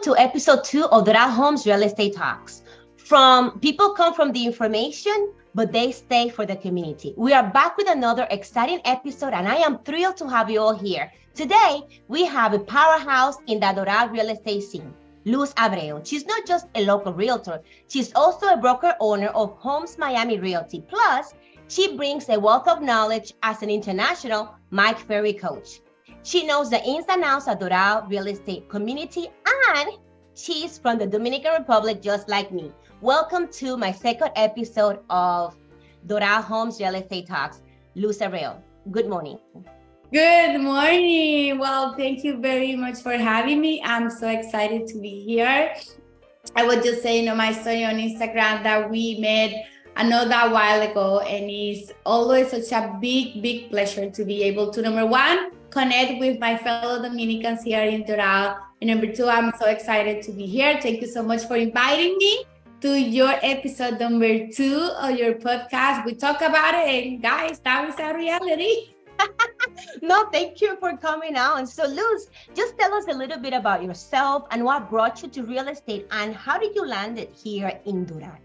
to episode 2 of Doral Homes Real Estate Talks. People come from the information, but they stay for the community. We are back with another exciting episode, and I am thrilled to have you all here. Today, we have a powerhouse in the Doral real estate scene, Luz Abreu. She's not just a local realtor, she's also a broker owner of Homes Miami Realty. Plus, she brings a wealth of knowledge as an international Mike Ferry coach. She knows the ins and outs of Doral real estate community, and she's from the Dominican Republic just like me. Welcome to my second episode of Doral Homes Real Estate Talks. Luz Abreu, good morning. Good morning. Well, thank you very much for having me. I'm so excited to be here. I was just saying on my story on Instagram that we met another while ago, and it's always such a big pleasure to be able to, number one, connect with my fellow Dominicans here in Doral. And number two, I'm so excited to be here. Thank you so much for inviting me to your episode number 2 of your podcast. We talk about it, and guys, that is a reality. No, thank you for coming on. So Luz, just tell us a little bit about yourself and what brought you to real estate and how did you land it here in Doral?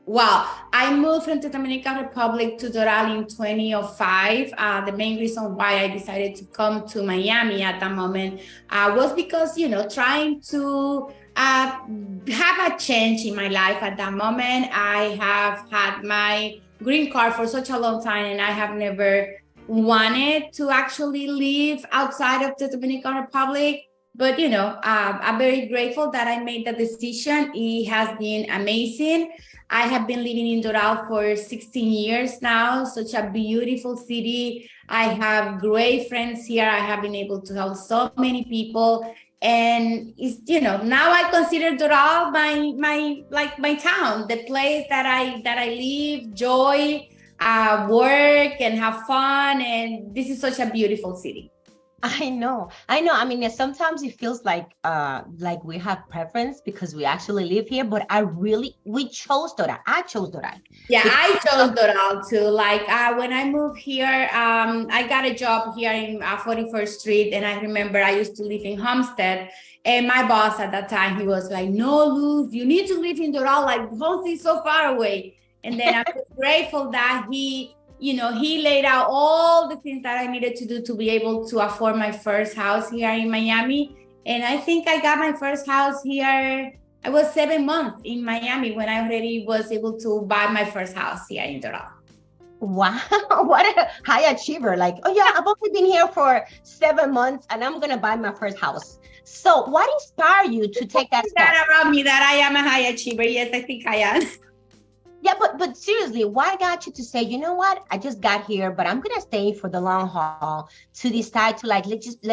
Well, I moved from the Dominican Republic to Doral in 2005. The main reason why I decided to come to Miami at that moment was because, trying to have a change in my life at that moment. I have had my green card for such a long time, and I have never wanted to actually live outside of the Dominican Republic. But, I'm very grateful that I made the decision. It has been amazing. I have been living in Doral for 16 years now, such a beautiful city. I have great friends here. I have been able to help so many people. And it's, now I consider Doral my town, the place that I live, joy, work and have fun. And this is such a beautiful city. I know. I mean, sometimes it feels like we have preference because we actually live here, but we chose Doral. I chose Doral. Yeah, I chose Doral too. When I moved here, I got a job here in 41st Street, and I remember I used to live in Homestead, and my boss at that time, he was like, "No, Luz, you need to live in Doral. Homestead is so far away." And then I'm grateful that he laid out all the things that I needed to do to be able to afford my first house here in Miami. And I think I got my first house here. I was 7 months in Miami when I already was able to buy my first house here in Doral. Wow, what a high achiever. I've only been here for 7 months and I'm going to buy my first house. So what inspired you to take that step? That around me that I am a high achiever. Yes, I think I am. Yeah, but seriously, what got you to say, you know what, I just got here, but I'm gonna stay for the long haul, to decide to let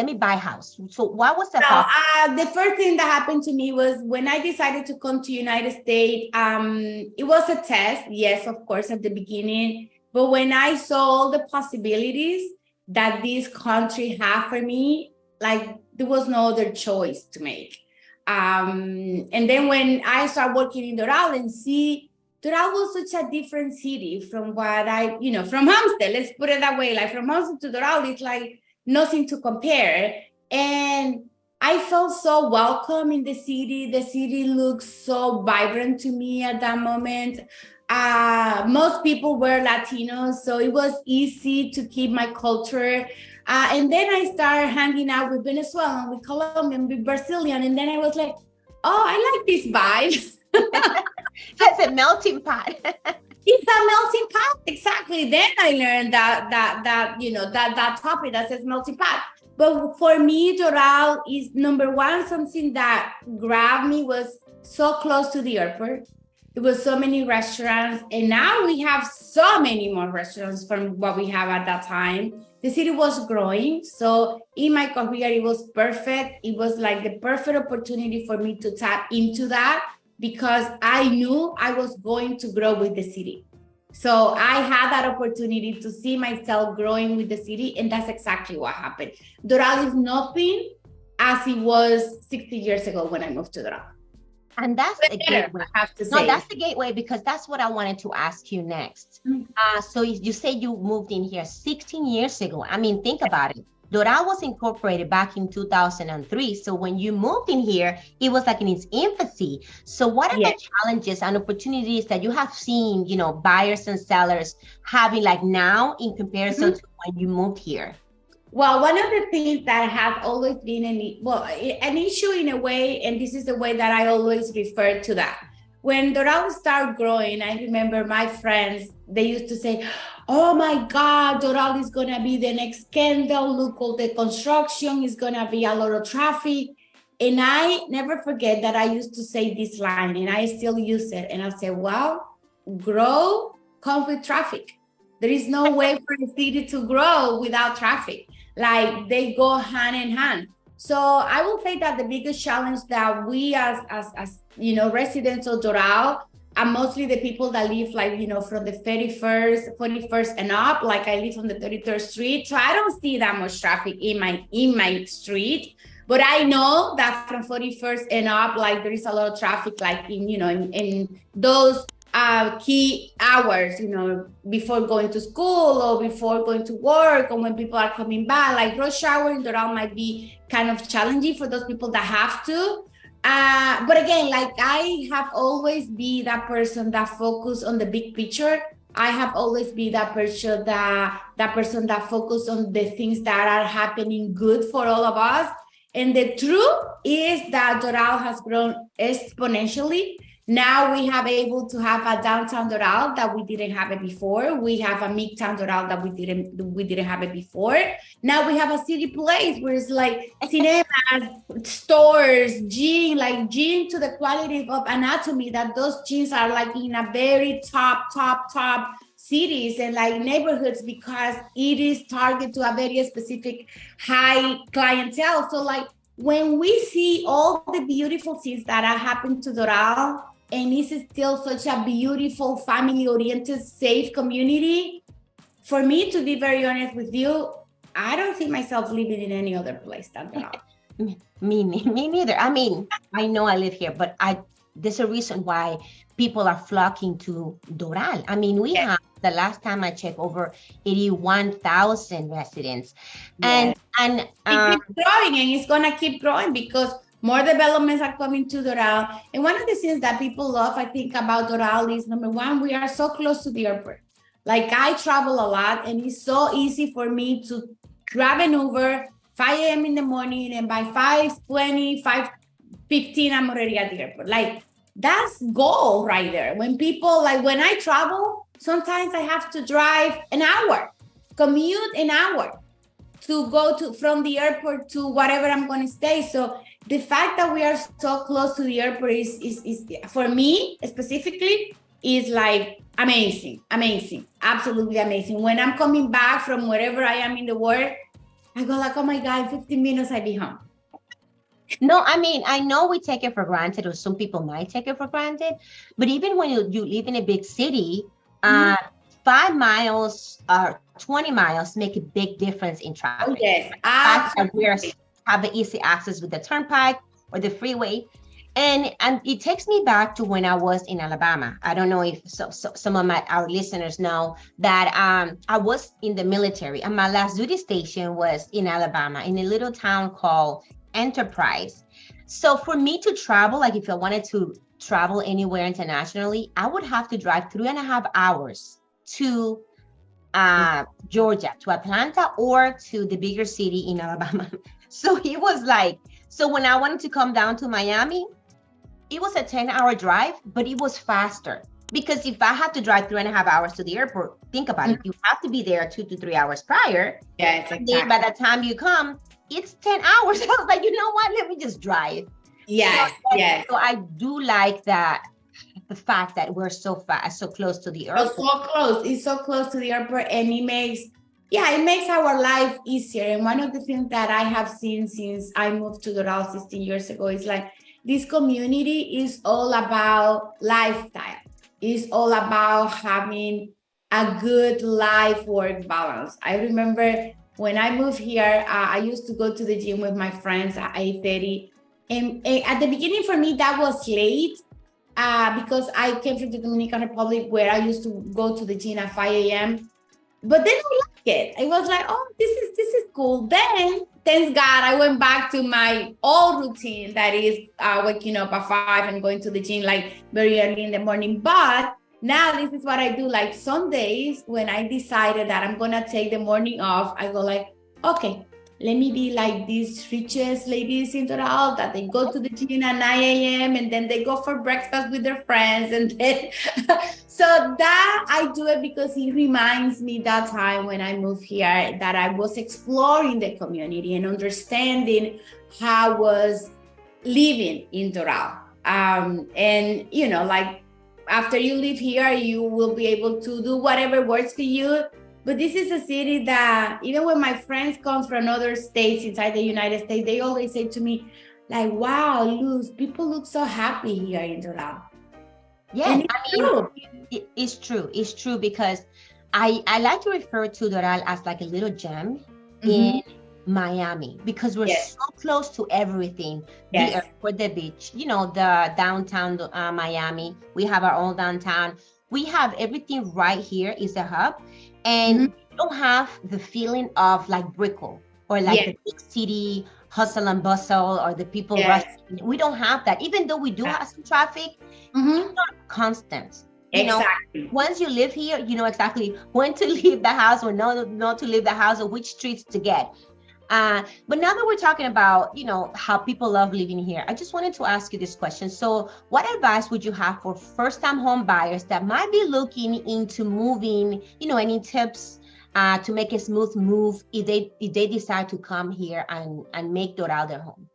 me buy a house? So what was that? The first thing that happened to me was when I decided to come to United States. It was a test, yes, of course, at the beginning. But when I saw all the possibilities that this country had for me, there was no other choice to make. And then when I started working in Doral and see Doral was such a different city from what from Homestead, let's put it that way. From Homestead to Doral, it's nothing to compare. And I felt so welcome in the city. The city looks so vibrant to me at that moment. Most people were Latinos, so it was easy to keep my culture. And then I started hanging out with Venezuelan, with Colombian, with Brazilian. And then I was like, oh, I like this vibe. It's a melting pot. It's a melting pot, exactly. Then I learned that topic that says melting pot. But for me, Doral is number one. Something that grabbed me was so close to the airport. There was so many restaurants, and now we have so many more restaurants from what we have at that time. The city was growing, so in my career, it was perfect. It was the perfect opportunity for me to tap into that, because I knew I was going to grow with the city. So I had that opportunity to see myself growing with the city, and that's exactly what happened. Doral is nothing as it was 60 years ago when I moved to Doral. And that's the gateway. I have to say. No, that's the gateway, because that's what I wanted to ask you next. So you say you moved in here 16 years ago. I mean, think about it. Doral was incorporated back in 2003. So when you moved in here, it was like in its infancy. So what are the challenges and opportunities that you have seen, you know, buyers and sellers having like now in comparison to when you moved here? Well, one of the things that has always been an issue in a way, and this is the way that I always refer to that. When Doral started growing, I remember my friends, they used to say, oh my God, Doral is going to be the next scandal. Look, all the construction is going to be a lot of traffic. And I never forget that I used to say this line, and I still use it. And I say, well, grow comes with traffic. There is no way for the city to grow without traffic. Like they go hand in hand. So I will say that the biggest challenge that we as you know, residents of Doral, and mostly the people that live like, you know, from the 41st and up, like I live on the 33rd Street. So I don't see that much traffic in my street. But I know that from 41st and up, like there is a lot of traffic, like in, you know, in those key hours, you know, before going to school or before going to work, or when people are coming back. Like rush hour in Doral might be kind of challenging for those people that have to. But again, like I have always been that person that focus on the big picture. I have always been that person that focus on the things that are happening good for all of us. And the truth is that Doral has grown exponentially. Now we have able to have a downtown Doral that we didn't have it before. We have a midtown Doral that we didn't have it before. Now we have a city place where it's like cinemas, stores, gym to the quality of anatomy that those gyms are like in a very top cities and like neighborhoods, because it is targeted to a very specific high clientele. So like when we see all the beautiful things that are happening to Doral, and this is still such a beautiful, family-oriented, safe community, for me, to be very honest with you, I don't see myself living in any other place than Doral. Me neither. I mean, I know I live here, but there's a reason why people are flocking to Doral. I mean, we have, the last time I checked, over 81,000 residents. And it keeps growing, and it's gonna keep growing because more developments are coming to Doral. And one of the things that people love, I think, about Doral is, number one, we are so close to the airport. Like I travel a lot, and it's so easy for me to grab an Uber 5 a.m. in the morning, and by 5:20, 5:15, I'm already at the airport. Like that's goal right there. When people, like when I travel, sometimes I have to drive an hour, commute an hour to go to from the airport to whatever I'm going to stay. So the fact that we are so close to the airport is for me specifically is like amazing, absolutely amazing. When I'm coming back from wherever I am in the world, I go like, oh my God, 15 minutes I'll be home. No, I mean, I know we take it for granted, or some people might take it for granted, but even when you live in a big city, 5 miles or 20 miles make a big difference in traffic. Oh, yes, We have the easy access with the turnpike or the freeway. And it takes me back to when I was in Alabama. I don't know if some of our listeners know that I was in the military, and my last duty station was in Alabama in a little town called Enterprise. So for me to travel, like if I wanted to travel anywhere internationally, I would have to drive 3.5 hours to Georgia, to Atlanta, or to the bigger city in Alabama. So it was like, so when I wanted to come down to Miami, it was a 10-hour drive, but it was faster. Because if I had to drive 3.5 hours to the airport, think about it, you have to be there 2 to 3 hours prior. Yes, exactly. Then by the time you come, it's 10 hours. I was like, you know what? Let me just drive. Yes, yes. So I do like that, the fact that we're so fast, so close to the airport. So close. It's so close to the airport, and it makes our life easier. And one of the things that I have seen since I moved to Doral 16 years ago is like, this community is all about lifestyle. It's all about having a good life-work balance. I remember when I moved here, I used to go to the gym with my friends at 8:30. And at the beginning for me, that was late because I came from the Dominican Republic, where I used to go to the gym at 5 a.m. But then I liked it. I was like, oh, this is cool. Then, thanks God, I went back to my old routine. That is waking up at 5 and going to the gym like very early in the morning. But now this is what I do. Like some days when I decided that I'm gonna take the morning off, I go like, okay, let me be like these richest ladies in Doral that they go to the gym at 9 a.m. and then they go for breakfast with their friends. And then, so that I do it because it reminds me that time when I moved here that I was exploring the community and understanding how I was living in Doral. And, you know, like after you live here, you will be able to do whatever works for you. But this is a city that even when my friends come from other states inside the United States, they always say to me, like, wow, Luz, people look so happy here in Doral. Yeah, it's true. It's true because I like to refer to Doral as like a little gem in Miami because we're so close to everything. The airport, the beach, you know, the downtown Miami. We have our own downtown. We have everything right here is a hub. And you don't have the feeling of like Brickell or like the big city hustle and bustle or the people rushing. We don't have that. Even though we do have some traffic, it's not constant. You know, once you live here, you know exactly when to leave the house or not to leave the house or which streets to get. But now that we're talking about, you know, how people love living here, I just wanted to ask you this question. So what advice would you have for first-time home buyers that might be looking into moving, you know, any tips to make a smooth move if they decide to come here and make Doral their home?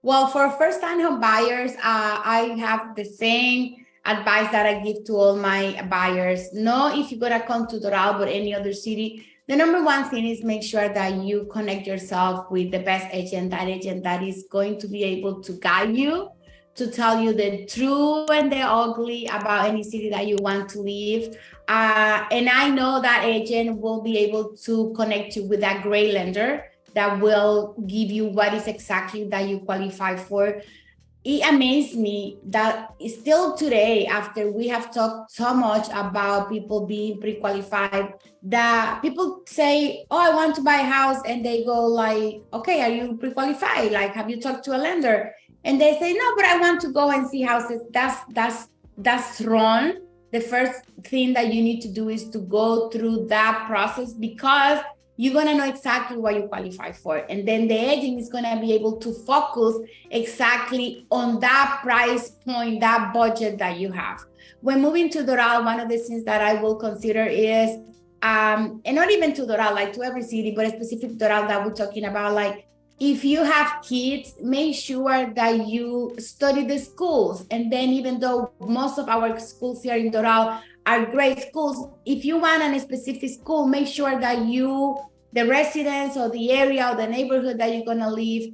Well, for first-time home buyers, I have the same advice that I give to all my buyers. No, if you're going to come to Doral or any other city, the number one thing is make sure that you connect yourself with the best agent that is going to be able to guide you, to tell you the true and the ugly about any city that you want to live. And I know that agent will be able to connect you with that great lender that will give you what is exactly that you qualify for. It amazed me that still today, after we have talked so much about people being pre-qualified, that people say, oh, I want to buy a house. And they go like, okay, are you pre-qualified? Like, have you talked to a lender? And they say, no, but I want to go and see houses. That's wrong. The first thing that you need to do is to go through that process because you're going to know exactly what you qualify for. And then the agent is going to be able to focus exactly on that price point, that budget that you have. When moving to Doral, one of the things that I will consider is, and not even to Doral, like to every city, but a specific Doral that we're talking about, like if you have kids, make sure that you study the schools. And then even though most of our schools here in Doral are great schools, if you want a specific school, make sure that the residents or the area or the neighborhood that you're gonna live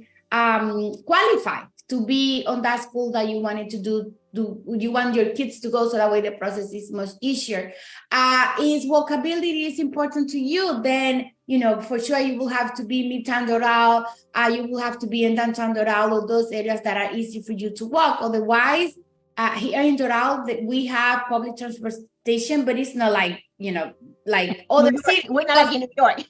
qualify to be on that school that you wanted to do you want your kids to go, so that way the process is much easier. Is walkability is important to you, then you know for sure you will have to be Midtown Doral, you will have to be in downtown Doral, or those areas that are easy for you to walk. Otherwise, here in Doral, we have public transportation, but it's not like, you know, like other cities. We're not like in New York.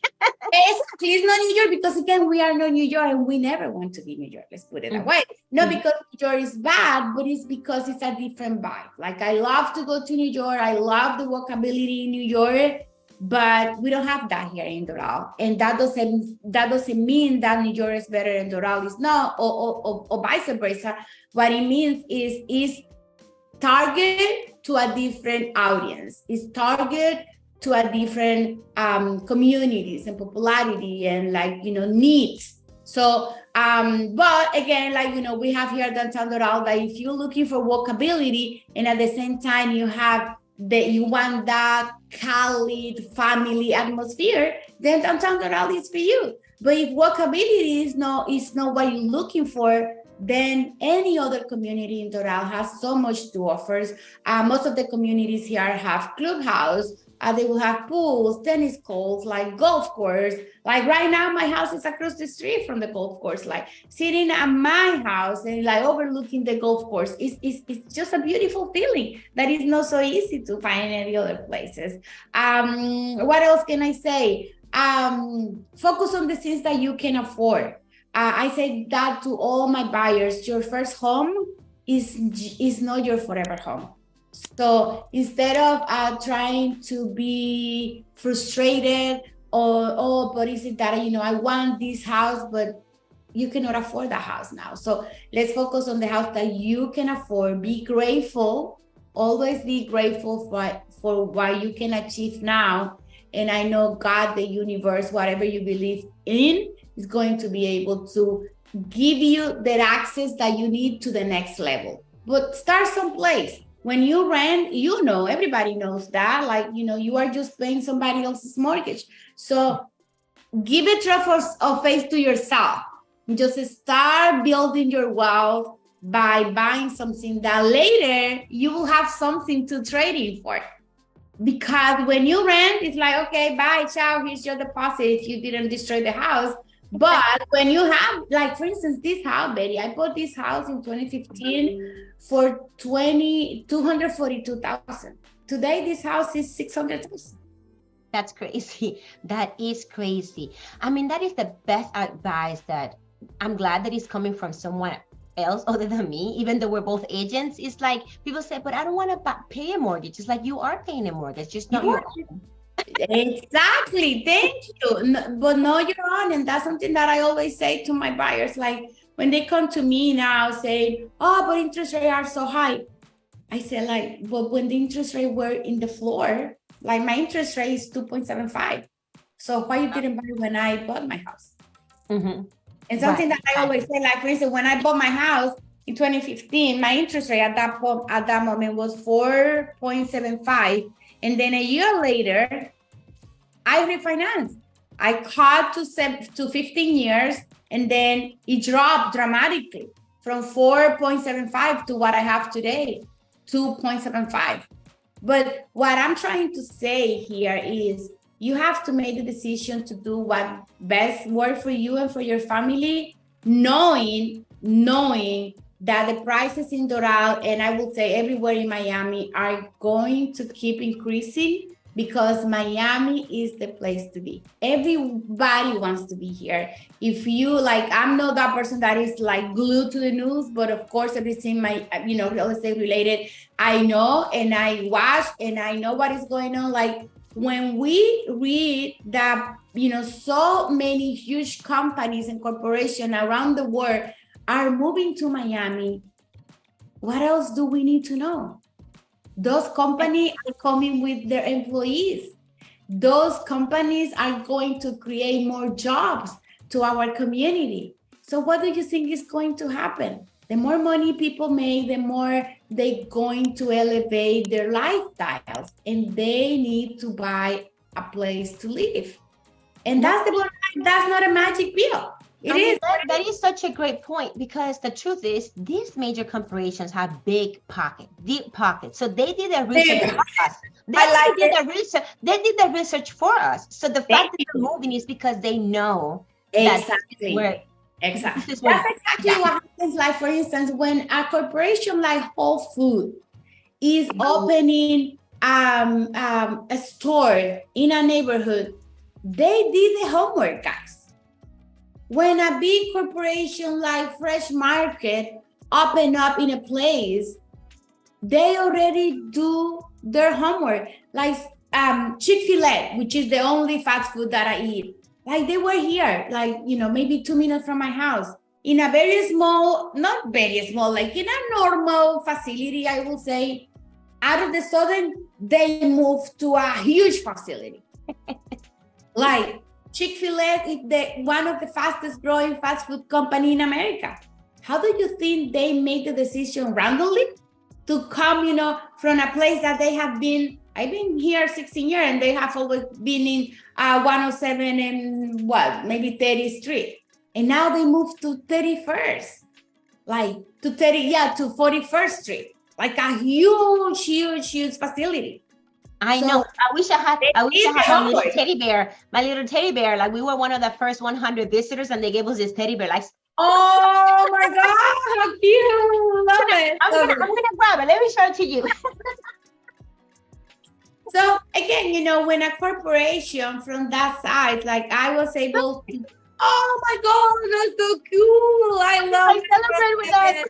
Exactly. It's not New York because, again, we are not New York and we never want to be New York. Let's put it that way. Not because New York is bad, but it's because it's a different vibe. Like, I love to go to New York. I love the walkability in New York, but we don't have that here in Doral. And that doesn't mean that New York is better and Doral is not, or vice versa. What it means is target to a different audience. It's target to a different communities and popularity and needs. So, but again, we have here downtown Doral that if you're looking for walkability and at the same time you want that Cali family atmosphere, then downtown Doral is for you. But if walkability is not what you're looking for, then any other community in Doral has so much to offer. Most of the communities here have clubhouse. They will have pools, tennis courts, like golf course. Like right now, my house is across the street from the golf course. Like sitting at my house and overlooking the golf course it's just a beautiful feeling that is not so easy to find in any other places. What else can I say? focus on the things that you can afford. I say that to all my buyers. Your first home is not your forever home. So instead of trying to be frustrated or but is it that I want this house, but you cannot afford that house now. So let's focus on the house that you can afford. Be grateful. Always be grateful for what you can achieve now. And I know God, the universe, whatever you believe in, is going to be able to give you the access that you need to the next level. But start someplace. When you rent, everybody knows that, you are just paying somebody else's mortgage. So give a trust of faith to yourself. Just start building your wealth by buying something that later you will have something to trade in for. Because when you rent, it's like, okay, bye, ciao, here's your deposit if you didn't destroy the house. But when you have, for instance, this house, Betty, I bought this house in 2015 for $242,000. Today, this house is $600,000. That's crazy. That is crazy. I mean, that is the best advice that I'm glad that it's coming from someone else other than me, even though we're both agents. It's like people say, but I don't want to pay a mortgage. It's like you are paying a mortgage, just not your own. Exactly. Thank you. But no, you're on. And that's something that I always say to my buyers. When they come to me now saying, oh, but interest rates are so high. I say but when the interest rate were in the floor, my interest rate is 2.75. So why you didn't buy when I bought my house? Mm-hmm. And something that I always say, for instance, when I bought my house in 2015, my interest rate at that moment was 4.75. And then a year later, I refinanced. I cut to 15 years, and then it dropped dramatically from 4.75 to what I have today, 2.75. But what I'm trying to say here is you have to make the decision to do what best works for you and for your family, knowing that the prices in Doral, and I will say everywhere in Miami, are going to keep increasing because Miami is the place to be. Everybody wants to be here. If you I'm not that person that is glued to the news, but of course everything real estate related, I know and I watch and I know what is going on. When we read that, so many huge companies and corporations around the world are moving to Miami, what else do we need to know? Those companies are coming with their employees. Those companies are going to create more jobs to our community. So what do you think is going to happen? The more money people make, the more they're going to elevate their lifestyles, and they need to buy a place to live. And that's not a magic pill. That is such a great point, because the truth is these major corporations have deep pockets. So they did their research for us. They did the research for us. So the fact that they're moving is because they know exactly where. Exactly. That's exactly what happens. For instance, when a corporation like Whole Foods is opening a store in a neighborhood, they did the homework, guys. When a big corporation like Fresh Market open up in a place, they already do their homework. Chick-fil-A, which is the only fast food that I eat. They were here, maybe 2 minutes from my house, in a very small, not very small, in a normal facility, I will say. Out of the sudden, they moved to a huge facility. Chick-fil-A is one of the fastest growing fast food company in America. How do you think they made the decision randomly to come, from a place that they have been? I've been here 16 years and they have always been in 107 and maybe 30th Street. And now they moved to 31st, to 41st Street, a huge facility. I know. I wish I had my little teddy bear. My little teddy bear, we were one of the first 100 visitors and they gave us this teddy bear. Oh my God, how cute. Love it. I'm gonna grab it. Let me show it to you. So again, when a corporation from that side, like I was able to, oh my God, that's so cool. I love it. Celebrate with us.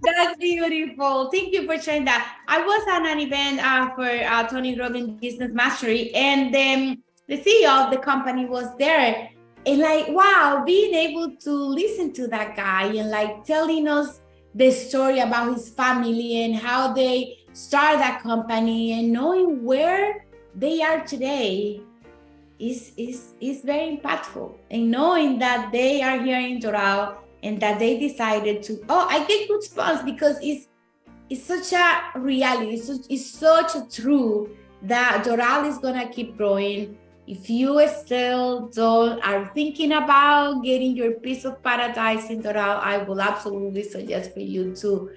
That's beautiful. Thank you for sharing that. I was at an event for Tony Robbins Business Mastery, and then the CEO of the company was there. And like, wow, being able to listen to that guy and like telling us the story about his family and how they start that company and knowing where they are today is very impactful. And knowing that they are here in Doral and that they decided to, I get goosebumps because it's such a reality. It's such a truth that Doral is gonna keep growing. If you still are thinking about getting your piece of paradise in Doral, I will absolutely suggest for you to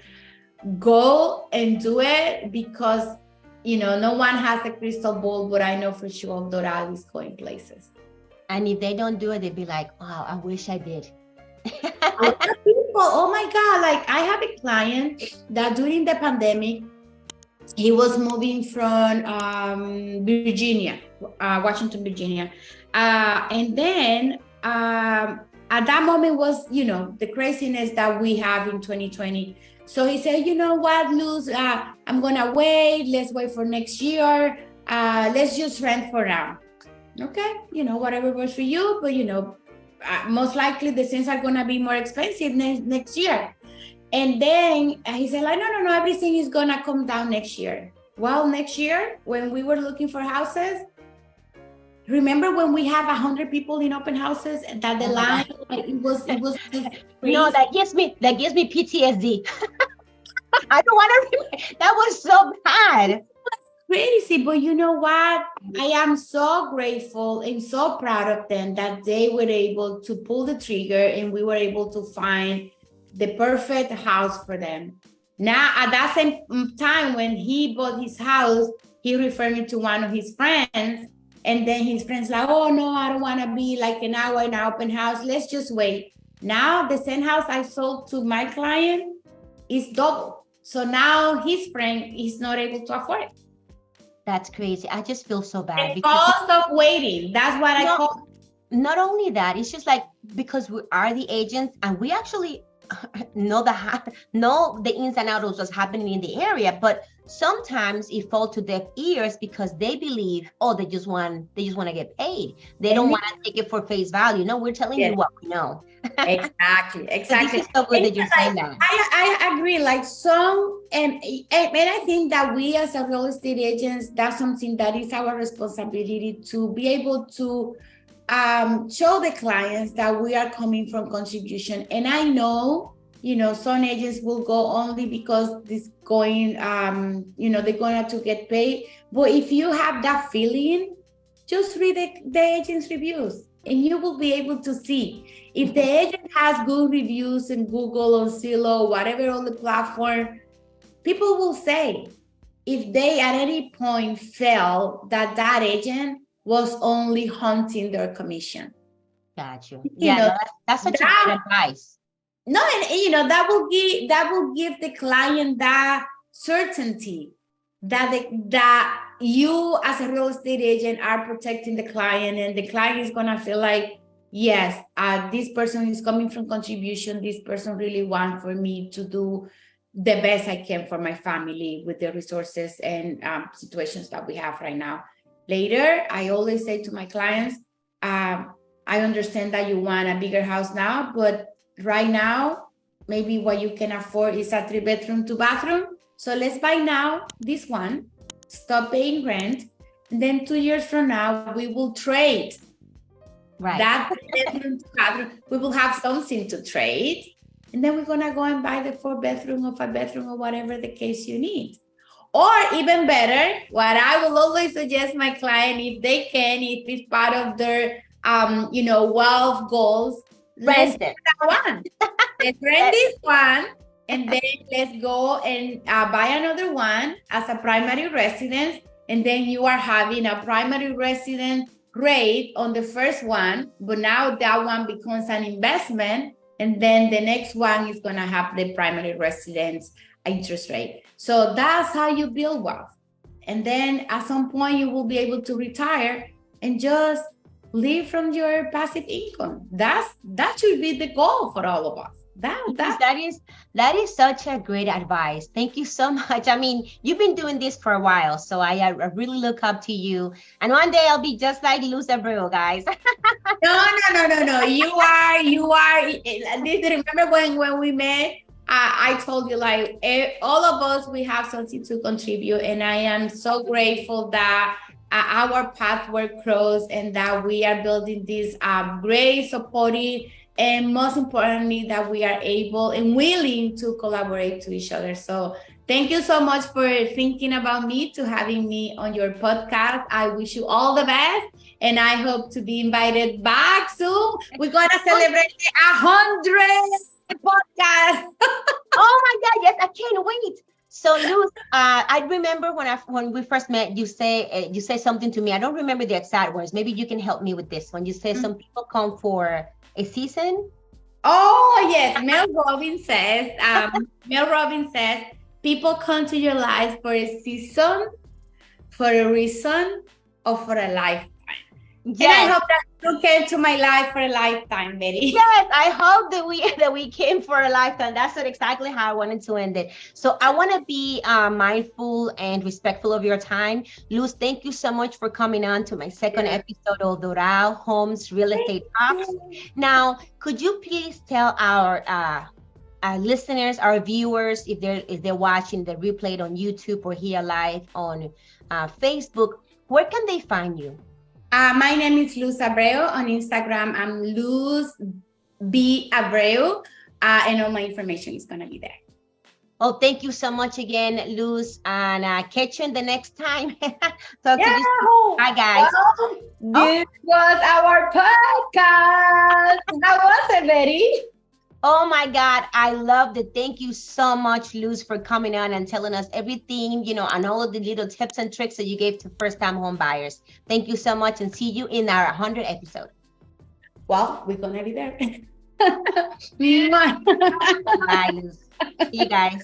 go and do it, because no one has a crystal ball, but I know for sure Doral is going places. And if they don't do it, they'd be like, wow, I wish I did. People, oh my God, like I have a client that during the pandemic, he was moving from Virginia, Washington, Virginia. And then at that moment was, the craziness that we have in 2020. So he said, you know what, Luz, I'm going to wait. Let's wait for next year. Let's just rent for now. Okay, whatever works for you. But, most likely the things are going to be more expensive next year. And then he said, like, no, everything is going to come down next year. Well, next year, when we were looking for houses, remember when we have 100 people in open houses and that the line, it was No, that gives me PTSD. I don't want to, that was so bad. Crazy, but you know what? I am so grateful and so proud of them that they were able to pull the trigger and we were able to find the perfect house for them. Now, at that same time, when he bought his house, he referred me to one of his friends, and then his friends like, oh no, I don't want to be like an hour in an open house. Let's just wait. Now, the same house I sold to my client is double. So now his friend is not able to afford it. That's crazy. I just feel so bad. The cost of waiting. That's what I call. Not only that, it's just like, because we are the agents and we actually know the ins and outs of what's happening in the area, but sometimes it falls to deaf ears because they believe, they just want to get paid. They don't want to take it for face value. No, we're telling you what we know. Exactly. So this is so good that you're saying that. I agree. Like some, and I think that we as a real estate agents, that's something that is our responsibility to be able to show the clients that we are coming from contribution. And I know, some agents will go only because this going, they're going to get paid. But if you have that feeling, just read the agent's reviews and you will be able to see. If the agent has good reviews in Google, Osceola, whatever on the platform, people will say if they at any point felt that agent was only hunting their commission. Got you. Yeah, that's such a good advice. No, and that will give the client that certainty that you as a real estate agent are protecting the client, and the client is gonna feel like, yes, this person is coming from contribution. This person really wants for me to do the best I can for my family with the resources and situations that we have right now. Later, I always say to my clients, I understand that you want a bigger house now, but right now, maybe what you can afford is a 3-bedroom, 2-bathroom. So let's buy now this one, stop paying rent, and then 2 years from now, we will trade. Right. That bedroom, 2-bathroom, we will have something to trade. And then we're gonna go and buy the 4-bedroom or 5-bedroom or whatever the case you need. Or even better, what I will always suggest my client, if they can, if it's part of their, wealth goals, Rent it. Let's rent this one, and then let's go and buy another one as a primary residence. And then you are having a primary residence rate on the first one, but now that one becomes an investment. And then the next one is going to have the primary residence interest rate. So that's how you build wealth. And then at some point you will be able to retire and just live from your passive income. That should be the goal for all of us. That is such a great advice. Thank you so much. I mean, you've been doing this for a while, so I really look up to you. And one day I'll be just like Luz Abreu, guys. No. You are. Remember when we met? I told you, like, all of us, we have something to contribute, and I am so grateful that our paths were crossed and that we are building this great, supportive, and most importantly, that we are able and willing to collaborate to each other. So thank you so much for thinking about me, to having me on your podcast. I wish you all the best, and I hope to be invited back soon. We're going to celebrate 100 podcast. Oh my God, yes, I can't wait. So Luz, I remember when we first met, you say something to me. I don't remember the exact words. Maybe you can help me with this one. You say some people come for a season. Oh yes, Mel Robbins says people come to your life for a season, for a reason, or for a lifetime. Yes. And I hope that you came to my life for a lifetime, Betty. Yes, I hope that we came for a lifetime. That's exactly how I wanted to end it. So I want to be mindful and respectful of your time. Luz, thank you so much for coming on to my second episode of Doral Homes Real Estate Talks. Now, could you please tell our listeners, our viewers, if they're watching the replay on YouTube or here live on Facebook, where can they find you? My name is Luz Abreu. On Instagram, I'm Luz B. Abreu, and all my information is going to be there. Oh, thank you so much again, Luz, and catch you in the next time. Talk to you. Bye, guys. Well, this was our podcast. How was it, Betty? Oh my God, I loved it. Thank you so much, Luz, for coming on and telling us everything, and all of the little tips and tricks that you gave to first-time home buyers. Thank you so much, and see you in our 100th episode. Well, we're going to be there. Bye, Luz. See you guys.